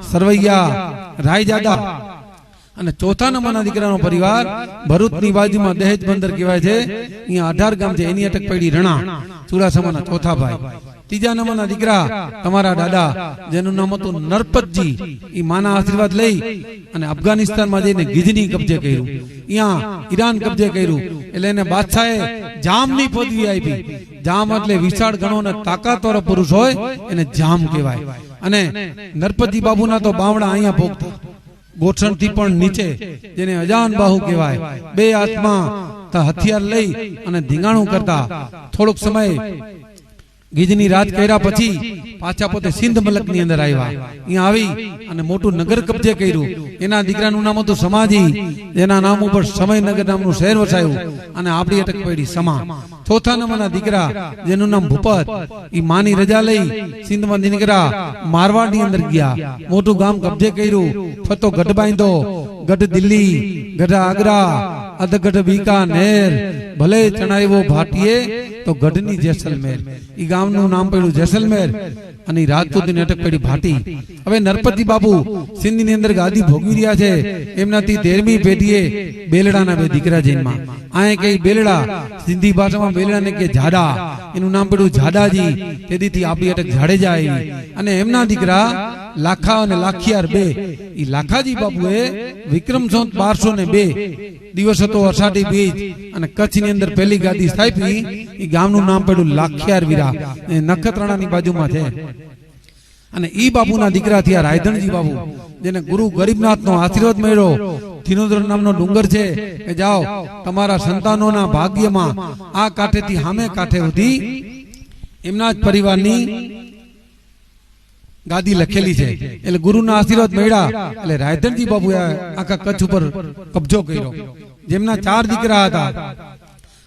સરવૈયા રાયજાદા અને ચોથા નંબરના દીકરાનો પરિવાર ભરૂચની બાજુમાં દહેજ બંદર કહેવાય છે, અહીંયા 18 ગામ છે, એની અટક પડી રણા ચુડાસમાના ચોથા ભાઈ. ત્રીજા નંબરના દીકરા તમારા દાદા જેનું નામ હતું નરપતજી, એ માના આશીર્વાદ લઈ અને અફઘાનિસ્તાનમાં જઈને ગિજની કબજે કર્યું, અહીંયા ઈરાન કબજે કર્યું, એટલે એને બાદશાહે જામની પદવી આપી. જામ એટલે વિશાળ ગણો અને તાકાતવાળો પુરુષ હોય એને જામ કહેવાય. અને નરપતજી બાબુના તો બાવડા અહીંયા ભોગતા, ગોઠણ થી પણ નીચે, જેને અજાન બાહુ કહેવાય. બે હાથમાં હથિયાર લઈ અને ધીંગાણું કરતા. થોડોક સમય ગીજની રાજ કર્યા પછી પાછા પોતે સિંધ મલક ની અંદર આવ્યા. અહીંયા આવી અને મોટું નગર કબજે કર્યું. એના દીકરાનું નામ હતું સમાજી, જેના નામ ઉપર સમયનગર નામનું શહેર વસાયું અને આપણી અટક પડી સમા. ચોથા નંબરના દીકરા જેનું નામ ભૂપત, એ માની રજા લઈ સિંધમાં નીકળ્યા, મારવાડ ની અંદર ગયા, મોટું ગામ કબજે કર્યું, ફતો ગઢ બાંધ્યો, ગઢ દિલ્હી, ગઢ આગ્રા, અધગઢ બીકાનેર, ભલે ચણાવ્યો ભાટીએ તો ગઢની જેસલમેર. ઈ ગામનું નામ પડ્યું જેસલમેર અને રાજપૂતની અટક પડી ભાટી. હવે નરપતિ બાબુ સિંધની અંદર ગાદી ભોગવી રહ્યા છે. એમનાથી 13મી પેઢીએ બેલડાના બે દીકરા જન્મા. આય કે બેલડા, સિંધી ભાષામાં બેલડાને કે જાડા, એનું નામ પડ્યું જાડાજી. તેથી આપણી અટક જાડેજા આવી. અને એમના દીકરા લાખા અને લાખિયાર બે. ઈ લાખાજી બાબુએ વિક્રમ સંવત 1202 દિવસ હતો અષાઢી બીજ અને કચ્છની અંદર પહેલી ગાદી સ્થાપી. ઈ ગામનું નામ પડ્યું લાખિયાર વીરા, નખત્રાણાની બાજુમાં છે. અને ઈ બાપુના દીકરા થયા રાયધણજી બાબુ, જેને ગુરુ ગરીબનાથનો આશીર્વાદ મળ્યો. ધીનોદર નામનો ડુંગર છે કે જાઓ તમારા સંતાનોના ભાગ્યમાં આ કાંઠેથી સામે કાંઠે સુધી એમના જ પરિવારની ગાદી લખેલી છે. એટલે ગુરુના આશીર્વાદ મળ્યા એટલે રાયધણજી બાબુએ આખા કચ્છ ઉપર કબજો કર્યો. જેમના 4 દીકરા હતા.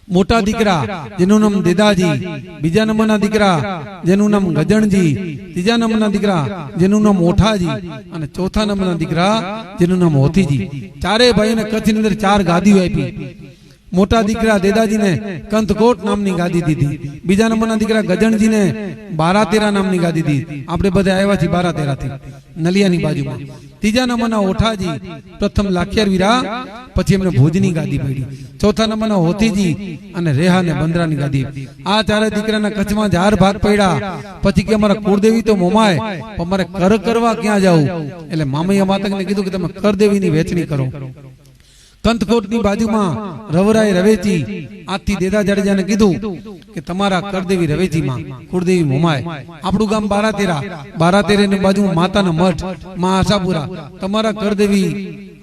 મોટા દીકરા જેનું નામ દેદાજી, બીજા નંબરના દીકરા જેનું નામ ગજણજી, ત્રીજા નંબરના દીકરા જેનું નામ ઓઠાજી અને ચોથા નંબરના દીકરા જેનું નામ હોથીજી. ચારે ભાઈને કચ્છની અંદર 4 ગાદીઓ આપી. મોટા દીકરા દેદાજીને કંથકોટ નામની ગાદી દીધી. બીજા નંબરના દીકરા ગજણજીને 12-13 નામની ગાદી દીધી. આપણે બધા આવ્યા છીએ 12-13 થી નલિયાની બાજુમાં. ત્રીજા નંબરના ઓઠાજી, પ્રથમ લાખિયાર વીરા, પછી એમને ભુજની ગાદી પડી. ચોથા નંબરના હોથીજી અને રેહા ને બંદરાની ગાદી. આ ચારે દીકરાના કચ્છમાં 4 ભાગ પડ્યા. પછી કે અમારા કુળદેવી તો મોમાય, અમારે કર કરવા ક્યાં જવું? એટલે મામૈયા માતકને કીધું કે તમે કરદેવીની વેચણી કરો. કંથકોટની બાજુમાં રવરાય રવેચી આથી દેદા જાડેજાને કીધું કે તમારા કરદેવી રવેચીમાં કુળદેવી મોમાય. આપણું ગામ 12-13 ની બાજુમાં માતાના મઠ માં આશાપુરા, તમારા કરદેવી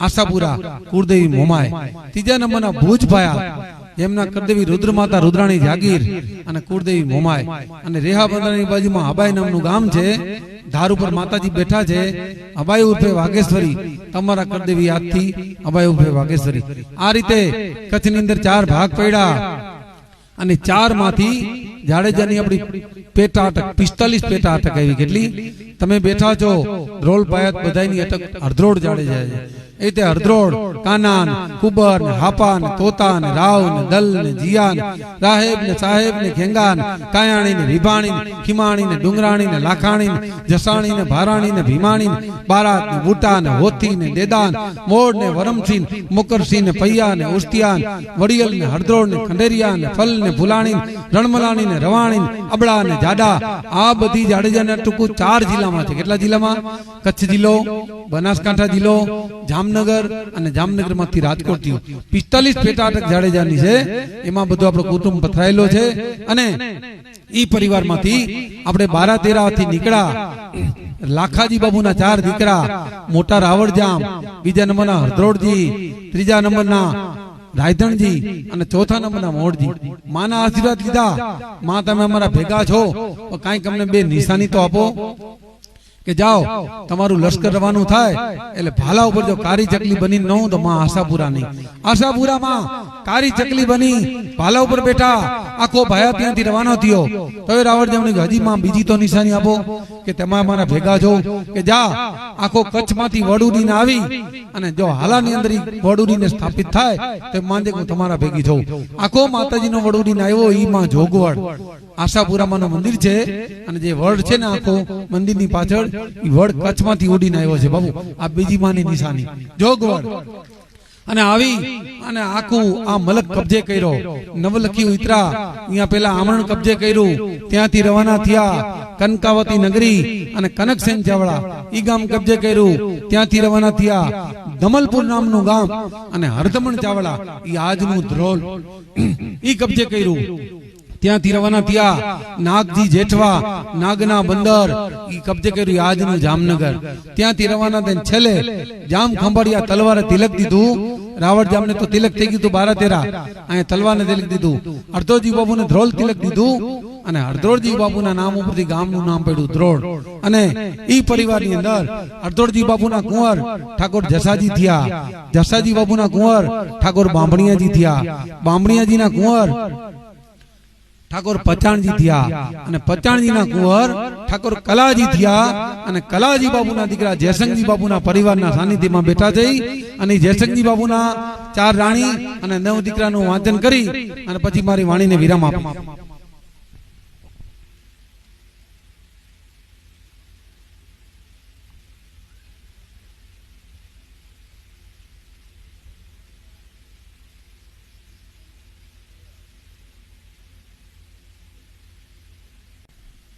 આશાપુરા, કુળદેવી મોમાય. ત્રીજા નંબરના ભુજ ભાયા, જેમના કરદેવી રુદ્રમાતા રુદ્રાણી જાગીર અને કુળદેવી મોમાય. અને રેહા બંદરાની બાજુમાં હબાઈ નામનું ગામ છે, ધાર ઉપર માતાજી બેઠા છે, અબાઈ ઉર્ફે વાઘેશ્વરી, તમારા કરદેવી યાદથી અબાઈ ઉર્ફે વાઘેશ્વરી. આ રીતે કચ્છની અંદર 4 ભાગ પડ્યા અને 4 માંથી જાડેજાની આપણી પેટા અટક 45 પેટા અટક આવી. કેટલી? તમે બેઠા છો ધ્રોલ પાયત બધાની અટક અર્ધ્રોડ જાડેજા છે. એ તે અર્ધ્રોડ, કાનાન, કુબર ને હાપા ને તોતા ને રાવ ને દલ ને જીયાન, રાહેબ ને સાહેબ ને ખેંગાન, કાયાણી ને વિભાણી ને ખીમાણી ને ડુંગરાણી ને લાખાણી ને જસાણી ને ભારાણી ને ભીમાણી ને બારાત ને બુટા ને હોથી ને દેદાન, મોડ ને વરમસિંહ, મુકરસિંહ ને પૈયા ને ઉસ્તિયાન, વડિયલ ને હરદ્રોડ ને ખંડેરિયા ને ફલ ને ફુલાણી, રણમલાણી ને રવાણી, અબડા ને જાડા. આ બધી જાડેજાના ટૂંકું 4 જિલ્લામાં છે. કેટલા જિલ્લામાં? કચ્છ જિલ્લો, બનાસકાંઠા જિલ્લો, જામનગર અને જામનગર માંથી રાજકોટ થયું. 45 પેટા અટક જાડેજાની છે. એમાં બધું આપણો કુટુંબ પથરાયેલો છે. અને ઈ પરિવારમાંથી આપણે 12-13 થી નીકળ્યા. લાખાજી બાબુના 4 દીકરા, મોટા રાવળજામ, બીજા નંબરના હરદ્રોડજી, ત્રીજા નંબરના રાયધણજી અને ચોથા નંબરના મોડજી. માના આશીર્વાદ લીધા. માં તમે અમારા ભેગા છો, કાંઈક અમને 2 નિશાની તો આપો કે જાઓ તમારું લશ્કર રવાનું થાય એટલે ભાલા ઉપર જો કારી ચકલી બની ન તો માં આશાપુરા નહીં. આશાપુરામાં કારી ચકલી બની ભાલા ઉપર બેઠા આખો ભાયા ત્યાંથી રવાનો થયો તો રાવણ જેમણે હજી માં બીજી તો નિશાની આપો કે તમે અમારા ભેગા જો કે જા આખો કચ્છમાંથી વડુડીને આવી અને જો હાલાની અંદર વડુડીને સ્થાપિત થાય તો માંજે હું તમારા ભેગી જઉં. આખો માતાજીનો વડુડીને આવ્યો ઈ માં જોગવડ આશાપુરામાંનું મંદિર છે અને જે વડ છે ને આખો મંદિરની પાછળ ઈ વડ કચ્છમાંથી ઉડીને આવ્યો છે બાબુ. આ બીજી માની નિશાની જોગવડ. અને આવી અને આખું આ મલક કબજે કર્યો. નવલખી ઉતરા અહીંયા પેલા આમરણ કબજે કર્યું. ત્યાંથી રવાના થયા કનકાવતી નગરી અને કનકસેન ચાવડા ઈ ગામ કબજે કર્યું. ત્યાંથી રવાના થયા દમલપુર નામનું ગામ અને હરદમણ ચાવડા ઈ આજનું ધ્રોલ ઈ કબજે કર્યું. ત્યાંથી રવાના થયા નાગજી જેઠવા નાગના બંદર ઈ કબજે કર્યું આજનું જામનગર. ત્યાંથી રવાના થઈને છેલ્લે જામ ખંભાળિયા તલવારે તિલક દીધું. રાવણ જામને તો તિલક થઈ ગયું 12-13 અહીંયા તલવારને તિલક દીધું. હરદોજી બાબુને ધ્રોલ તિલક દીધું અને હરદોળજી બાબુના નામ ઉપરથી ગામનું નામ પડ્યું ધ્રોળ. અને ઈ પરિવારની અંદર હરદોળજી બાબુના કુંવર ઠાકોર જસાજી થયા. જસાજી બાબુના કુંવર ઠાકોર બામણિયાજી થયા. બામણિયાજીના કુંવર ઠાકોર પચાણજી થયા અને પચાણજીના કુંવર ઠાકોર કલાજી થયા. અને કલાજી બાબુના દીકરા જયસંગજી બાબુના પરિવારના સાનિધ્યમાં બેઠા જઈ અને જયસંગજી બાબુના 4 રાણી અને 9 દીકરાનું વાંચન કરી અને પછી મારી વાણીને વિરામ આપો.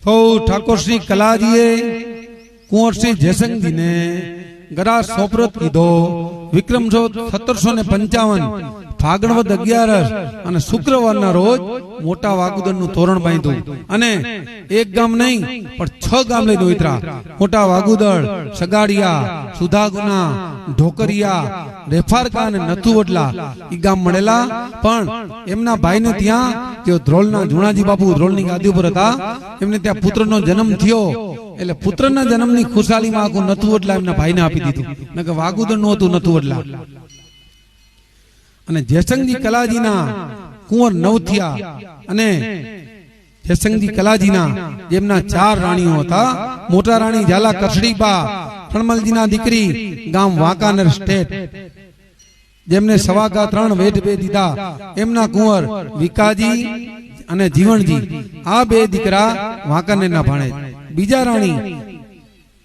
तो ठाकुर श्री कलाजीए कुंवर श्री जयसंग ने गरा सोपरत कीधो. विक्रम 1755 फागणवद 11 અને શુક્રવારના રોજ મોટા વાગુદરનું તોરણ બાંધ્યું અને એક ગામ નહીં પણ 6 ગામ લઈને ઉતરા. મોટા વાગુદર, સગાડિયા, સુધાગુના, ઢોકરિયા, રેફારકા અને નથુવડલા ઈ ગામ મળેલા. પણ એમના ભાઈને ત્યાં તેઓ ધ્રોલના જુણાજી બાપુ ધ્રોલની ગાદી ઉપર હતા. એમને ત્યાં પુત્રનો જન્મ થયો એટલે પુત્રના જન્મની ખુશાલીમાં આખું નથુવડલા એમના ભાઈને આપી દીધું. નકર વાગુદર નું હતું નથુવડલા. અને જયસંગજી કલાજીના કુંવર 9 થયા અને જયસંગજી કલાજીના જેમના 4 રાણીઓ હતા. મોટા રાણી ઝાલા કરસડીબા ખણમલજીના દીકરી ગામ વાંકાનેર સ્ટેટ જેમને સવાગા 3 વેઢ 2 દીધા. એમના કુંવર વિકાજી અને જીવણજી આ 2 દીકરા વાંકાનેરના ભાણેજ. બીજા રાણી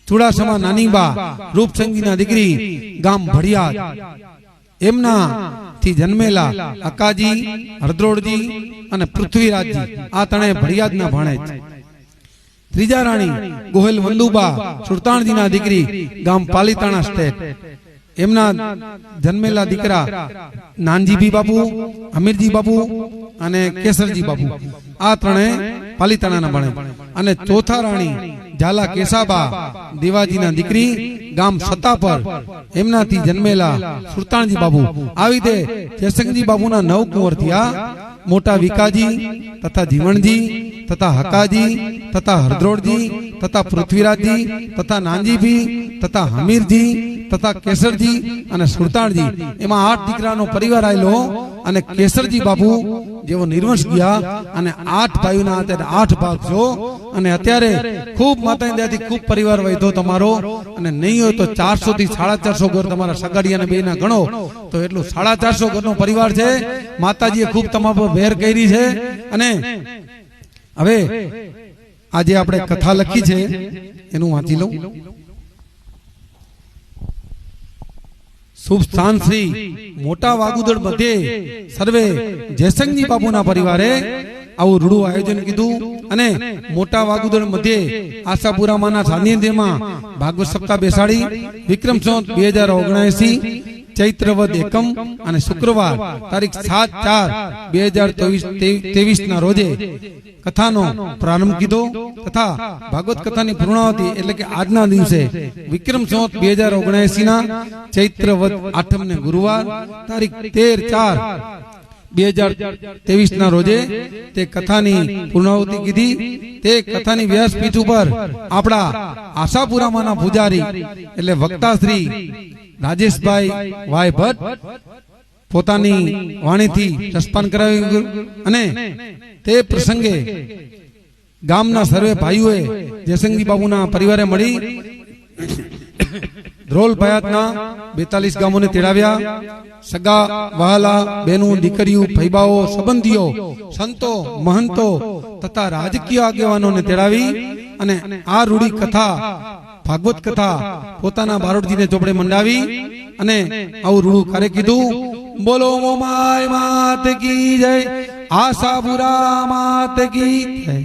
ચુડાસમા નાનીબા રૂપસંગીના દીકરી ગામ ભડિયાદ એમના થી જન્મેલા અકાજી, હરદ્રોળજી અને પૃથ્વીરાજજી આ ત્રણે ભડિયાદના ભાણેજ. ત્રીજા રાણી ગોહેલ વંદુબા સુરતાણજીના દીકરી ગામ પાલીતાણા સ્ટેટ એમના જન્મેલા દીકરા નાનજીભી બાપુ, અમીરજી બાપુ અને કેસરજી બાપુ આ ત્રણે પાલીતાણાના ભાણેજ. અને ચોથા રાણી ઝાલા કેસાબા દેવાજીના દીકરી ગામ સતાપર એમનાથી જન્મેલા સુરતાણજી બાપુ. આવી રીતે જયસંગજી બાપુના 9 કુંવર થયા. મોટા વિકાજી તથા જીવણજી તથા હકાજી તથા હરદ્રોળજી તથા પૃથ્વીરાજજી તથા નાનજીભી તથા હમીરજી તથા કેસરજી અને સુરતાણજી એમાં 8 દીકરાનો પરિવાર આવેલો. અને કેસરજી બાપુ જેવો નિર્વંશ ગયા અને 8 ભાઈઓના અત્યારે 8 ભાગ છો. અને અત્યારે ખૂબ માતાની દયાથી ખૂબ પરિવાર વધ્યો તમારો. અને નહીં હોય તો 400 થી 450 ઘર તમારા સગાડિયા અને બેના ગણો તો એટલું 450 ઘરનો પરિવાર છે. માતાજીએ ખૂબ તમારા પર મહેર કરી છે. અને હવે આજે આપણે કથા લખી છે એનું વાંચી લઉં. શુભ સ્થાન શ્રી મોટા વાગુદર મધ્યે સર્વે જયસંગજી બાપુના પરિવારે આવું રૂડું આયોજન કીધું. અને મોટા વાગુદર મધ્યે આશાપુરામાંના સાનિધ્યમાં ભાગવત સપ્તાહ બેસાડી વિક્રમ સંવત 2079 ચૈત્રવદ એકમ અને શુક્રવાર તારીખ 7/4/2023 ના રોજે કથાનો પ્રારંભ કીધો તથા ભાગવત કથાની પૂર્ણાવતિ એટલે કે આજના દિવસે વિક્રમ સંવત 2079 ના ચૈત્રવદ આઠમ ને ગુરુવાર તારીખ 13/4/2023 ના રોજે તે કથાની પૂર્ણાવતિ કીધી. તે કથાની વ્યાસપીઠ ઉપર આપણા આશાપુરામાંના પૂજારી એટલે વક્તા શ્રી રાજેશભાઈ વાય ભટ્ટ પોતાની વાણીથી રસપાન કરાવ્યું અને તે પ્રસંગે ગામના સર્વે ભાઈઓએ જયસંગજી બાબુના પરિવારે મળી ધ્રોલ ભયાતના 42 ગામોને તેડાવ્યા. સગા વહાલા બહેનો દીકરીઓ ફૈબાઓ સંબંધીઓ સંતો મહંતો તથા રાજકીય આગેવાનોને તેડાવી અને આ રૂડી કથા ભાગવત કથા પોતાના બારોટજીને ચોપડે મંડાવી અને આવું રૂડું કાર્ય કીધું. બોલો મોમાય માત કી જય, આશાપુરા માત કી જય.